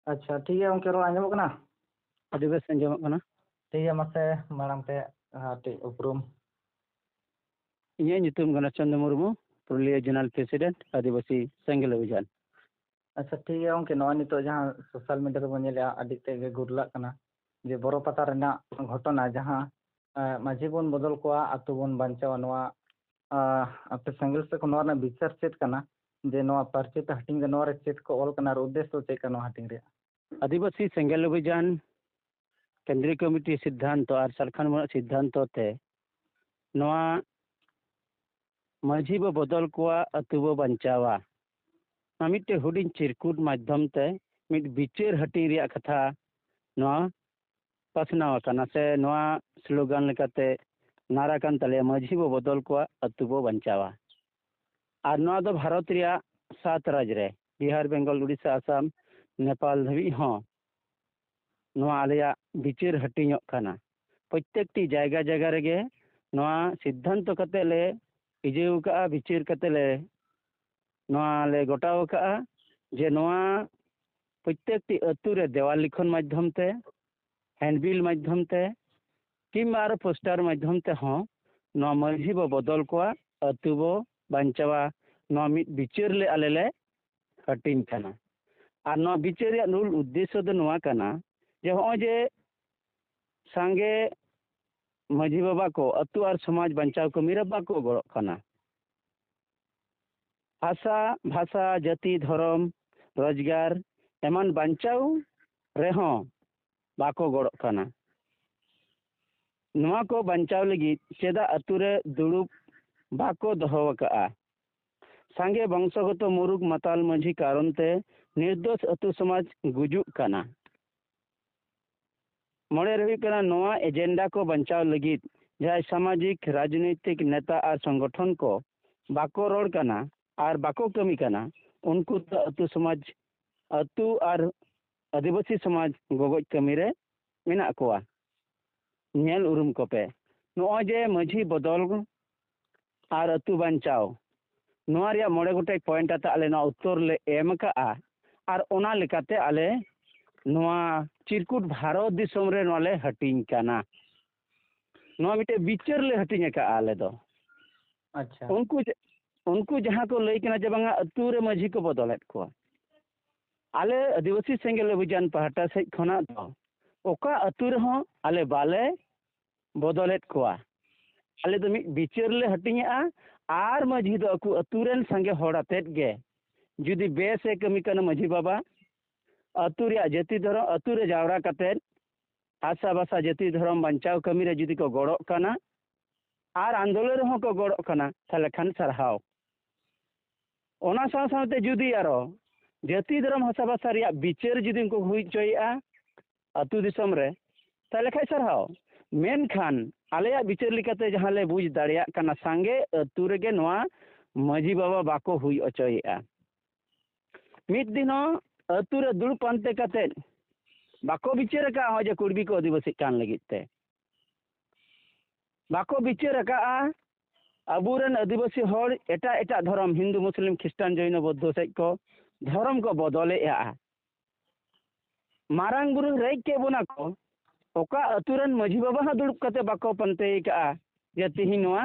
अच्छा ठीक है गमके रोड आंजमोग कना। ᱟᱹᱰᱤ ᱵᱮᱥ ᱟᱸᱡᱚᱢᱚᱜ ᱠᱟᱱᱟ। ठीक है मसे मारांग ते उपरूम। ᱤᱧᱟᱹᱜ ᱧᱩᱛᱩᱢ ᱠᱟᱱᱟ ᱪᱚᱱᱫᱚ ᱢᱩᱨᱢᱩ, ᱯᱩᱨᱩᱞᱤᱭᱟᱹ ᱡᱳᱱᱟᱞ ᱯᱨᱮᱥᱤᱰᱮंᱴ ᱟᱹᱫᱤᱵᱟᱹᱥᱤ ᱥᱮᱸᱜᱮᱞ ᱚभिযাन। अच्छा ठीक है गमके नवा नितो जहां सोशल मीडिया रे बन नेला अडी ते गुरलाक कना जे बोरो पता रेना घटना जहां माझी बन बदल कोआ अतु बन बांचावा नवा अपे सेंगल से को नवा विचार चेत कना जे नवा परचित हटिंग नवा रे चेत को ऑल कना उद्देश्य तो चेक कना हटिंग रे आदिवासी सेंगेल अभियान केंद्रीय कमिटी सिद्धांत और सरकार मन सिद्धांत ते नवा माझी बो बदल कोआ अतु बो बांचावा मिट्टे हुडिंग चिरकुट माध्यम ते मिट विचार हटिंग रिया कथा नवा पासनाव कना से नवा स्लोगान लेकाते नारा कान तले माझी बो बदल कोआ अतु बो बांचावा और नवा दो भारत रिया 7 राज्य रे बिहार बेंगल उड़ीसा आसाम नेपाल धाबी हाँ नवा आलिया विचार हटिंग कना प्रत्येक टी जायगा जायगा रेगे नवा सिद्धांत कते ले इजेउ का विचार कते ले नवा ले गोटाव का जे नवा प्रत्येक टी अतु रे देवाल लिखन माध्यम ते हैंडबिल माध्यम ते किंबा आरो पोस्टर माध्यम ते हाँ नवा माझी बो बदल कोआ अतु बो बांचावा नवा मिट विचार ले आले ले हटिंग कना और नवा विचार या मूल उद्देश्य दो नवा कना जे हो जे सांगे माझी बाबा को अतु और समाज बचाव को मेरा बाको गड़ो कना आशा भाषा जाति धर्म रोजगार एमन बचाव रेहो बाको गड़ो कना नवा को बचाव लगी चेदा अतु रे दुड़ुब बाको दोहो का सांगे वंशगत मुरुग माताल माझी कारण ते निर्दोष अतु समाज गुजुक कना मोड़े रही कना नवा एजेंडा को बचाव लगी जहाँ सामाजिक राजनीतिक नेता और संगठन को बाको रोड कना और बाको कमी कना उनको तो अतु समाज अतु और आदिवासी समाज गोगज कमी रे मेना कोआ नेल उरुम को पे नवा जे माझी बदल और अतु बचाव नवा रिया मोड़े गोटे पॉइंट आता आले ना उत्तर ले एम का और ओना लेकाते आले नवा चिरकुट भारत दिसोम रे नले हटिंग काना नवा मिटे विचार ले हटिंग का आले दो अच्छा उनको जहां को लई कना जे बांगा अतु रे माझी को बदलेत को आले आदिवासी सेंगेल अभियान पहाटा से खना दो ओका अतु रे हो आले बाले बदलेत को आले तो मी विचार ले हटिंग आर माझी दो अकु अतु रेन संगे होड़ातेत गे जुदी बेसे कमी कना माझी बाबा अतु रे जाति धर्म अतु रे जावरा कतेन आशा भाषा जाति धर्म बचाव कमी रे जुदी को गड़ो कना और आंदोलन हो को गड़ो कना थाले खान सरहाव ओना साथे जुदी आरो जाति धर्म आशा भाषा रे विचार जुदी को हुई चोया अतु दिसम रे थाले खाय सरहाव मेन खान आलेया विचार लिकाते जहां ले बुझ दाड़िया कना संगे अतु रेगे नवा माझी बाबा बाको हुई अचोया मिद दिनो अतु रे दुड़ पानते कते बाको विचार का हो जे कुर्बी को आदिवासी कान लगिते बाको विचार का अबुरन आदिवासी होड़ एटा एटा धर्म हिंदू मुस्लिम ख्रिस्टान जैन बौद्ध से को धर्म को बदले मारांग बुरु रेक के बुना को ओका अतुरन माझी बाबा हा दुड़ कते बाको पंते का जे तिहि नवा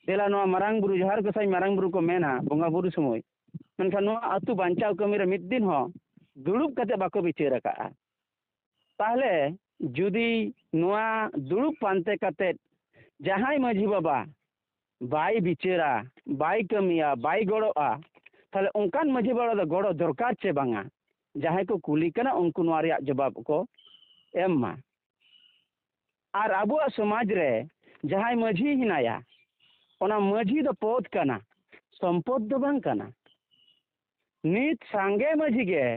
देला नवा मारांग बुरु जहार को साई मारांग बुरु को मेना बोंगा बुरु समय मनखा नवा अतु बांचाव कमी रे मिद दिन हो दुड़ुब कते बाको विचार का ताहले जुदी नवा दुड़ुब पानते कते जहां माझी बाबा बाई विचारा बाई कमिया बाई गड़ोआ ताहले उनकान माझी बाबा दो गड़ो दरकार चे बांगा जहां को कुली कना उनको नवा रिया जवाब को एम्मा और अबो समाज रे जहां माझी हिनाया ओना माझी दो पद कना संपद दो बांग कना नित सांगे माझी गे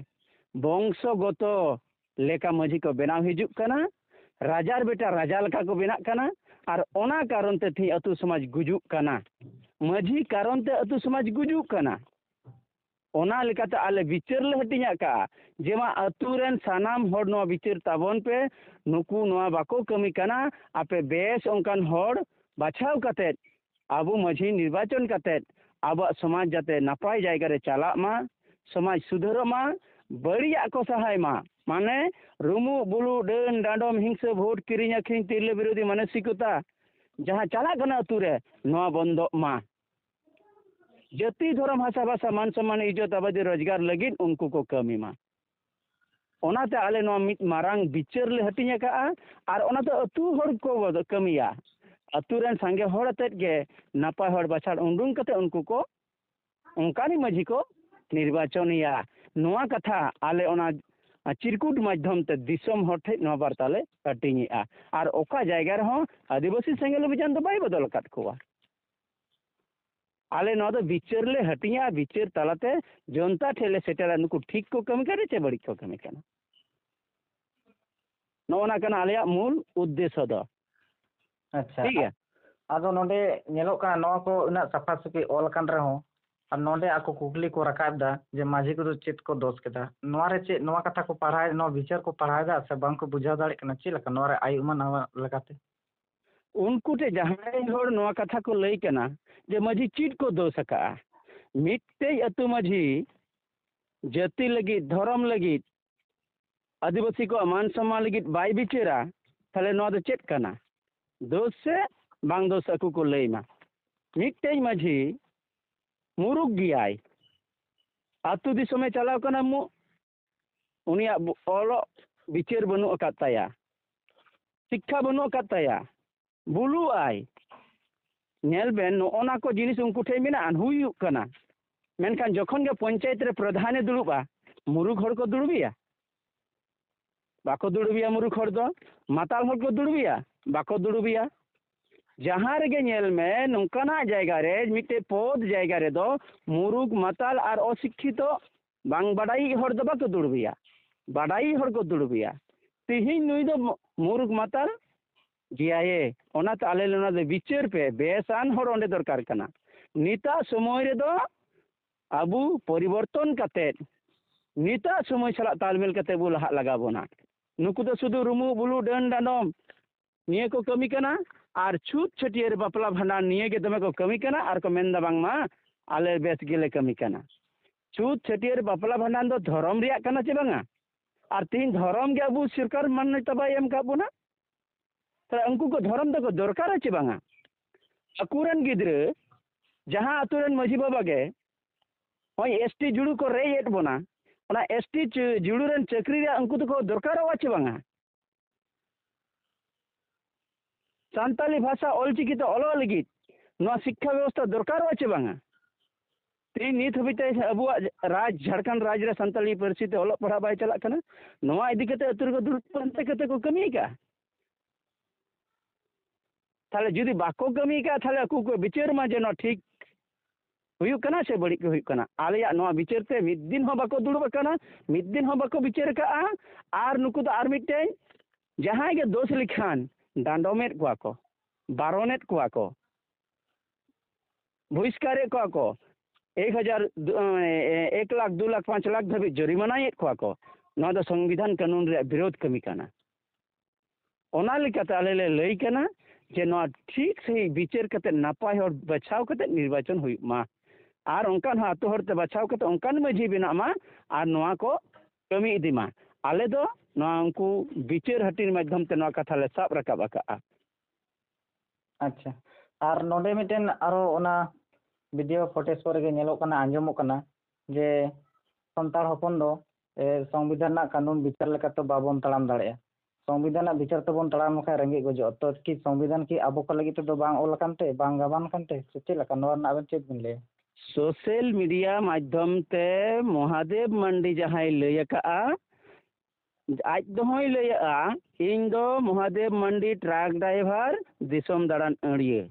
वंशगत लेका माझी को बनाव हिजुक कना राजार बेटा राजा लेका को बेना कना और ओना कारण ते थी अतु समाज गुजुक कना माझी कारण ते अतु समाज गुजुक कना ओना लेकाते आले विचार ले हटिया का जेमा अतु रेन सानाम होड़ नवा विचार ताबन पे नुकु नवा बाको कमी कना आपे बेस ओंकान होड़ बाछाव कते आबो माझी निर्वाचन कते आबो समाज जाते नपाय जायगा रे चाला मा समाज सुधर मा बड़िया को सहाय मा माने रुमु बुलु डन डांडम हिंसा भोट किरिंग आखिरिंग तिरले विरोधी मानसिकता जहाँ चला कना अतु रे नवा बंदो मा जाति धर्म भाषा भाषा मान सम्मान इज्जत आबादी रोजगार लगिन उनको को कमी मा ओनाते आले नवा मित मारांग बिचार ले हटिंग का आर ओनाते अतु हर को कमिया अतु रन संगे हर अतेत गे नापाय हर बाछाड़ उंडुंग कते उनको को उनकानी माझी को निर्वाचनिया नवा कथा आले ओना चिरकुट माध्यम ते दिसम हर ठे नवा बार्ताले हटिंगेआ आर ओका जायगा रहो आदिवासी सेंगेल अभियान दो बाय बदल काट कोआ आले नवा दो बिचार ले हटिंगेआ बिचार तालाते जनता ठेले सेटेला नुकु ठीक को कमी करे चे बड़ी को कमी कना नोना कना आलेया मूल उद्देश्य दो अच्छा ठीक है आदो नोडे नेलो का नवा को उना सफा सुफी ऑल कान रहो और नोडे आको कुकली को रकाब दा जे माझी को चित को दोष केदा नवा रे चे नवा कथा को पढ़ाय नवा विचार को पढ़ाय दा से बांग को बुझा दाड़े कना चे लका नवा रे आई उमा नवा लगाते उनको ते जहां होड़ नवा कथा को लई कना जे माझी चिट को दोष का मिटते अतु माझी जाति लगी धर्म लगी आदिवासी को मान सम्मान लगी बाय बिचेरा थाले नवा दो चेक कना दोष से बांग दोष अकु को लई मा मिटते माझी मुरुक गियाय आतु दिसमे चलाव कना मु उनिया ओलो बिचार बनु अकाताया शिक्षा बनु अकाताया बुलु आय नेल बेन ओना को जिनिस उनको ठे मेना हुयु कना मेनखान जखन गे पंचायत रे प्रधाने दुड़ुबा मुरुक हर को दुड़बिया बाको दुड़बिया मुरुक हर दो माताल हर को दुड़बिया बाको दुड़बिया जहाँ रे नेल में नौकाना जायगा रे मिटे पद जायगा रे दो मुरुक माताल और अशिक्षित बांग बाडाई हर दो बाको दुड़बिया बाडाई हर को दुड़बिया तिहिन नुई दो मुरुक माताल गियाए ओनाते आले लोना दे बिचार पे बेसान हर ओंडे दरकार कना निता समय रे दो अबु परिवर्तन काते निता समय सला तालमेल काते बु लहा लगा बोना नुकु दो सुदु रुमु बुलु डन डानम निये को कमी कना और छूट छटियर बापला भांडार निये के दमे को कमी कना और को मेंदा बांगमा आले बेस गेले कमी कना छूट छटियर बापला भांडार दो धर्म रिया कना चे बांगा और तीन धर्म के अबु सरकार मान्य तबाय एम का बुना तो उनको को धर्म दो दरकार चे बांगा अकुरन गिद्रे जहां अतुरन मजी बाबा गे होय एसटी जुड़ू को रे एट बोना ओना एसटी जुड़ूरन चाकरी रे उनको तो को दरकार वा चे बांगा सान्ताली भाषा ऑलचिकी तो ऑलो लगी नवा शिक्षा व्यवस्था दरकार वा चे बांगा तीन नित हबिते अबुआ राज झारखंड राज रे सान्ताली परिस्थिति ऑलो पढ़ा बाय चला कना नवा इदी कते अतुर को दुरपंते कते को कमी का थाले जुदी बाको कमी का थाले अकु को बिचार मा जेनो ठीक हुयु कना से बड़ी को हुयु कना आलेया नवा बिचार ते मिद दिन हो बाको दुड़ब कना मिद दिन हो बाको बिचार का आर नुकु तो आर मिटे जहां के दोष लिखान डांडोमेट को बारोनेट को बहिष्कारे को 1,000 1 लाख 2 लाख 5 लाख धाबी जरिमानाएट को नवा दो संविधान कानून रे विरोध कमी कना ओना लेकाते आले ले लई कना जे नवा ठीक सही विचार कते नापाय और बचाव कते निर्वाचन हुई मा आर उनकान हातो हरते बचाव कते उनकान मझी बिना मा आर नवा को कमी इदी मा आले दो नवा उनको विचार हटिन माध्यम ते नवा कथा ले साब रकाब का अच्छा और नोडे मिटेन आरो ओना वीडियो फुटेज पर गे नेलो कना आंजमो कना जे संताल हपन दो संविधान ना कानून विचार लेका तो बाबन तड़ाम दाड़े संविधान विचार तबन तड़ाम खा रेंगे गजो तो कि संविधान की आबो को लगी तो बांग ओल कानते बांग गाबान कानते से लका नोर ना बन चेत बिन ले सोशल मीडिया माध्यम ते महादेव मंडी जहां लय का आज दोहई लया इन दो महादेव मंडी ट्रक ड्राइवर दिसम दाड़ान अड़िए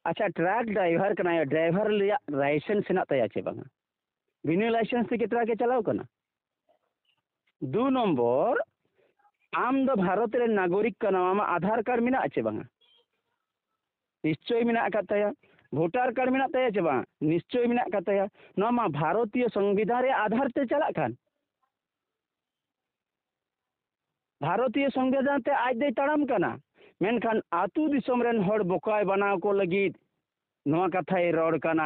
अच्छा ट्रक ड्राइवर कना ड्राइवर लिया लाइसेंस हेना तया चे बांगा बिना लाइसेंस ते ट्रक के चलाव कना 2 नंबर आम दो भारत रे नागरिक कना आमा आधार कार्ड मिना चे बांगा निश्चय मिना कातया वोटर कार्ड मिना तया चे बांगा निश्चय मिना कातया नमा भारतीय संविधान रे आधार ते चला खान भारतीय संविधान ते आज दे तड़ाम कना मेनखान आतु दिसम रेन हड़ बोकाय बनाव को लगी नवा कथाय रोड कना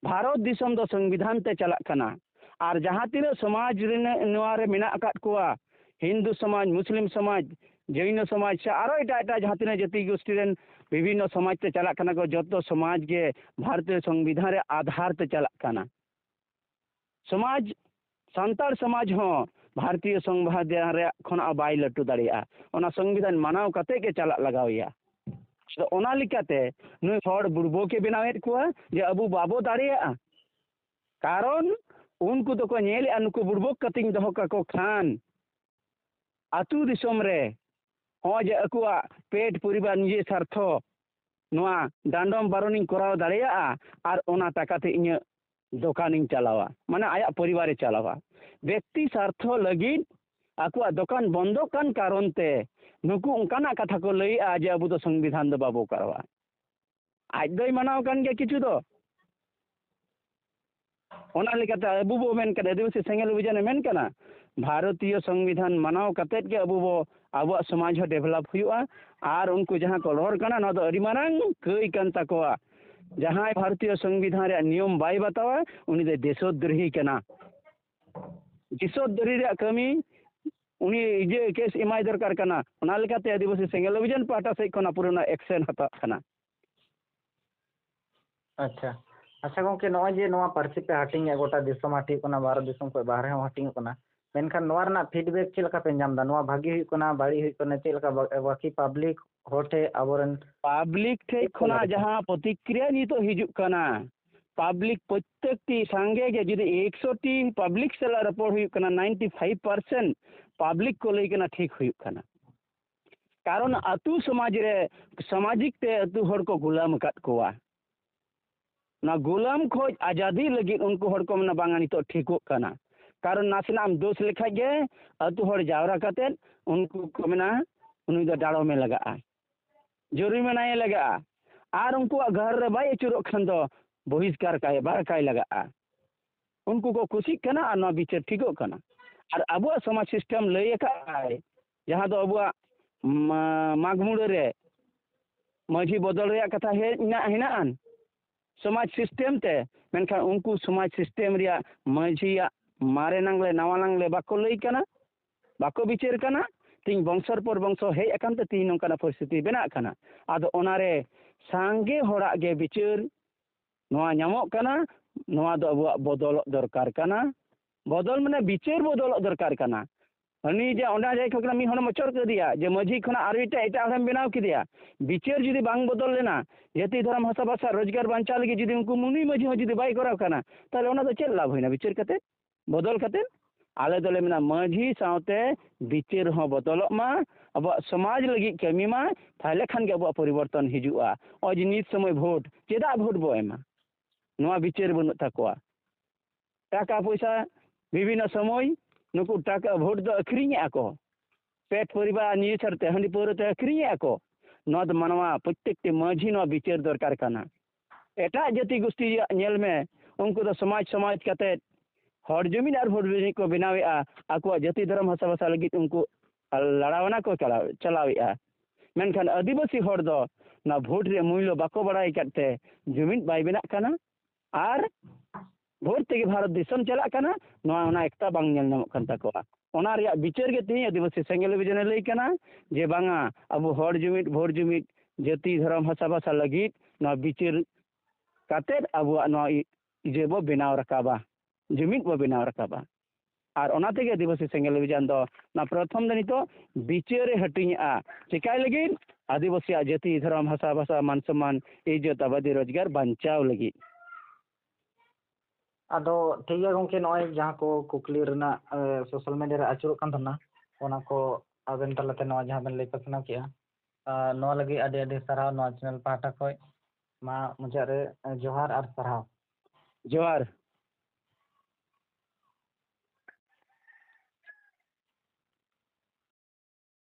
भारत दिसम दो संविधान ते चला कना आर जहाँ तीन समाज रे मेना अकात कोआ हिंदू समाज मुस्लिम समाज जैन समाज से आरो एटा जहाँ तीन जाति गोष्ठी रेन विभिन्न समाज ते चला कना को जो समाज के भारतीय संविधान रे आधार ते चला कना समाज सांतार समाज हो भारतीय संविधान रे खना बाय लट्टू दाड़िया ओना संविधान मानाव कते के चला लगावया तो ओना लिकाते नुय हर बुड़बो के बनावेत कोआ जे अबु बाबो दाड़िया कारण उनको तो को नेल अनुको बुड़बो कतिंग दहो का को खान आतु दिसोम रे हो जे अकुआ पेट परिवार निजे सार्थो नोआ डांडम बारोनिंग कराव दाड़िया आर ओना टाकाते इᱧ दोकानिंग चलावा माने आया परिवारे चलावा व्यक्ति स्वार्थ लगिन आकुआ दुकान बंदो कान कारण ते नुकु उनकाना कथा को लइआ जे अबु तो संविधान दो बाबो करवा आज दोय मानाव कान गे किछु दो ओना लेकाते अबु बो मेन कदे आदिवासी सेंगेल अभियान मेन कना भारतीय संविधान मानाव कतेत के अबु बो आबो समाज हो डेवलप हुआ आर उनको जहां को रोर कना न दो अरि मारांग कई कान ताकोआ जहां भारतीय संविधान रे नियम बाय बतावा उनी दे देशद्रोही कना देशद्रोही रे कमी उनी इजे केस इमाय दरकार कना ओना लेकाते आदिवासी सेंगेल अभियान पाटा से कोना पुराना एक्शन हता कना अच्छा अच्छा गंके नॉय जे नोआ पार्सी पे हाटिंग है गोटा दिसम हाटिंग कोना भारत दिसम को बाहर हो हाटिंग कोना मेनखान नोआ रना फीडबैक चेलका पे जाम दा नोआ भागी हुई कोना बाड़ी हुई कोना चेलका बाकी पब्लिक होटे अबरन पब्लिक ठे खोना जहां प्रतिक्रिया नी तो हिजुक कना पब्लिक प्रत्येक टी संगे के जदि 100 टी पब्लिक से रिपोर्ट हुई कना 95% पब्लिक को लई कना ठीक हुई कना कारण अतु समाज रे सामाजिक ते अतु हर को गुलाम काट कोआ ना गुलाम खोज आजादी लगी उनको हर को मना बांगानी तो ठीको कना कारण नासनाम दोष लिखा गे अतु हर जावरा काते उनको को मना उनी दो डाड़ो में लगा जुर्माना ये लगा आर उनको घर रे बाय चुरो खन दो बहिष्कार काय बार काय लगा उनको को खुशी कना और ना बिचार ठीको कना और अबो समाज सिस्टम लय का जहां दो अबो मागमुड़ रे माझी बदल रे कथा हे हिनान समाज सिस्टम ते मेनखान उनको समाज सिस्टम रिया माझिया मारे नांगले नवा नांगले बाको लय कना बाको बिचार कना तीन वंशर पर वंश हे अकान ते तीन नंकाना परिस्थिति बेना कना आदो ओनारे सांगे होड़ा गे बिचार नोआ ᱧᱟᱢᱚᱜ कना नोआ दो अबो बदल दरकार कना बदल माने बिचार बदल दरकार कना हनी जे ओना जाय खकना मी हन मचर कर दिया जे माझी खना आर एटा हम बनाव कि दिया बिचार जुदी बांग बदल लेना जाति धर्म भाषा भाषा रोजगार बांचा लगी जुदी उनको मुनि माझी हो जुदी बाय कराव कना ताले ओना दो चेल लाभ होइना बिचार कते बदल कते आले दले मेना माझी सावते बिचार हो बदल मा अब समाज लगी कमी मा थाले खान के अब परिवर्तन हिजुआ आज नित समय वोट चेदा वोट बो एमा नोआ बिचार बनु ताकोआ टाका पैसा विभिन्न समय नुकु टाका वोट दो अखरिंग आको पेट परिवार निजे चरते हंडी पौरते अखरिंग आको नोद मनवा प्रत्येक माझी नो बिचार दरकार कना एटा जाति गोष्ठी नेल में उनको तो समाज समाज कते हर जमीन और हर जमीन को बनावेआ आको जाति धर्म भाषा भाषा लगी उनको लड़ावना को चलावेआ मेनखान आदिवासी हर दो ना वोट रे मूल्य बाको बड़ाई करते जमीन बाय बेना कना आर वोट ते भारत दिसम चला कना नोआ ओना एकता बांग नेल नामक कन ताकोआ ओना रिया बिचार गे ती आदिवासी सेंगेल अभियान लई कना जे बांगा अब हर जमीन भोर जमीन जाति धर्म भाषा भाषा लगी नोआ बिचार काते अब नोआ जेबो बनाव रकाबा जमीन बो बनाव रकाबा और ओनाते गे आदिवासी सेंगेल अभियान दो ना प्रथम दो नितो बिचारे हटिंगा चिकाय लगी आदिवासी जाति धर्म भाषा भाषा मान सम्मान इज्जत आबादी रोजगार बांचाव लगी आदो ठीक है गंके नॉय जहां को कुकली रना सोशल मीडिया रे आचुरो कान थना ओना को आबेन तलाते नॉय जहां बेन लई पसना किया नॉ लगी अडे अडे सराव नॉ चैनल पाटा कोय मा मुझे रे जोहार और सराव जोहार।